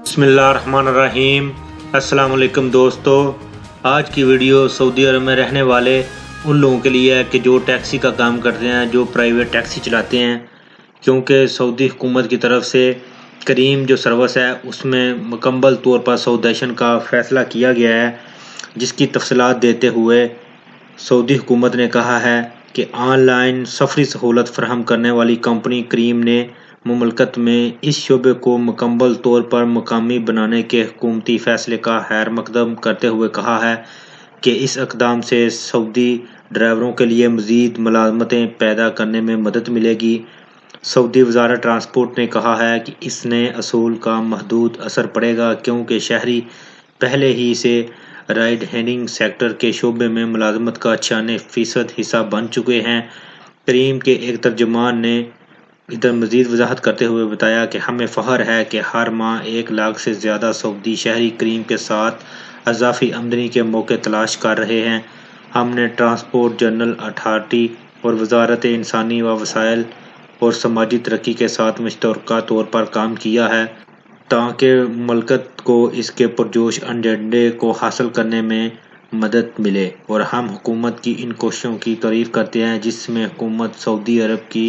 बिस्मिल्लाहिर्रहमानिर्रहीम। अस्सलाम वालेकुम दोस्तों, आज की वीडियो सऊदी अरब में रहने वाले उन लोगों के लिए है कि जो टैक्सी का काम करते हैं, जो प्राइवेट टैक्सी चलाते हैं। क्योंकि सऊदी हुकूमत की तरफ से करीम जो सर्विस है उसमें मुकम्मल तौर पर सऊदाइजेशन का फ़ैसला किया गया है, जिसकी तफसीलात देते हुए सऊदी हुकूमत ने कहा है कि ऑनलाइन सफरी सहूलत फराहम करने वाली कंपनी करीम ने मुमलकत में इस शोबे को मुकम्मल तौर पर मकामी बनाने के हुकूमती फ़ैसले का खैर मकदम करते हुए कहा है कि इस इक़दाम से सऊदी ड्राइवरों के लिए मज़ीद मुलाज़मतें पैदा करने में मदद मिलेगी। सऊदी वज़ारत ट्रांसपोर्ट ने कहा है कि इस नए असूल का महदूद असर पड़ेगा, क्योंकि शहरी पहले ही से राइड हेलिंग सेक्टर के शोबे में मुलाज़मत का 96% हिस्सा बन चुके हैं। करीम के एक तर्जुमान ने इधर मज़ीद वजाहत करते हुए बताया कि हमें फ़ख्र है कि हर माह 1 लाख से ज़्यादा सऊदी शहरी करीम के साथ अज़ाफ़ी आमदनी के मौके तलाश कर रहे हैं। हमने ट्रांसपोर्ट जनरल अथॉरिटी और वज़ारत इंसानी व वसाइल और समाजी तरक्की के साथ मुश्तरका तौर पर काम किया है, ताकि मुमलकत को इसके पुरजोश एजेंडे को हासिल करने में मदद मिले। और हम हुकूमत की इन कोशिशों की तारीफ़ करते हैं, जिसमें हुकूमत सऊदी अरब की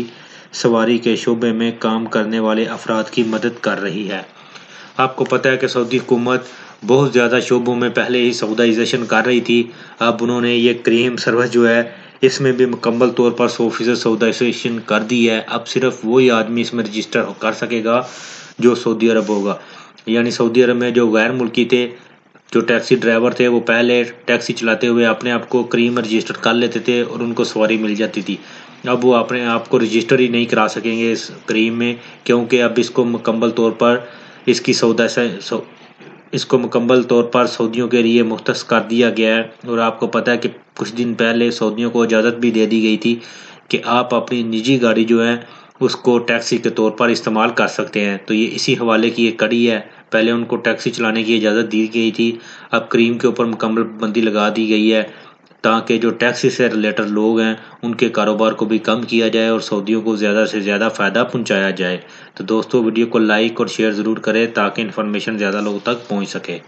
सवारी के शोबे में काम करने वाले अफराद की मदद कर रही है। आपको पता है कि सऊदी हुकूमत बहुत ज़्यादा शोबों में पहले ही सऊदाइजेशन कर रही थी। अब उन्होंने ये करीम सर्विस जो है इसमें भी मुकम्मल तौर पर 100% सऊदाइजेशन कर दी है। अब सिर्फ वही आदमी इसमें रजिस्टर कर सकेगा जो सऊदी अरब होगा। यानी सऊदी अरब में जो गैर मुल्की थे, जो टैक्सी ड्राइवर थे, वो पहले टैक्सी चलाते हुए अपने आप को करीम में रजिस्टर कर लेते थे और उनको सवारी मिल जाती थी। अब वो अपने आप को रजिस्टर ही नहीं करा सकेंगे इस करीम में, क्योंकि अब इसको मुकम्मल तौर पर इसको मुकम्मल तौर पर सऊदियों के लिए मुख्तस कर दिया गया है। और आपको पता है कि कुछ दिन पहले सऊदियों को इजाज़त भी दे दी गई थी कि आप अपनी निजी गाड़ी जो है उसको टैक्सी के तौर पर इस्तेमाल कर सकते हैं। तो ये इसी हवाले की एक कड़ी है। पहले उनको टैक्सी चलाने की इजाज़त दी गई थी, अब करीम के ऊपर मुकम्मल पाबंदी लगा दी गई है, ताकि जो टैक्सी से रिलेटेड लोग हैं उनके कारोबार को भी कम किया जाए और सऊदियों को ज़्यादा से ज़्यादा फ़ायदा पहुंचाया जाए। तो दोस्तों, वीडियो को लाइक और शेयर ज़रूर करें ताकि इन्फॉर्मेशन ज़्यादा लोगों तक पहुंच सके।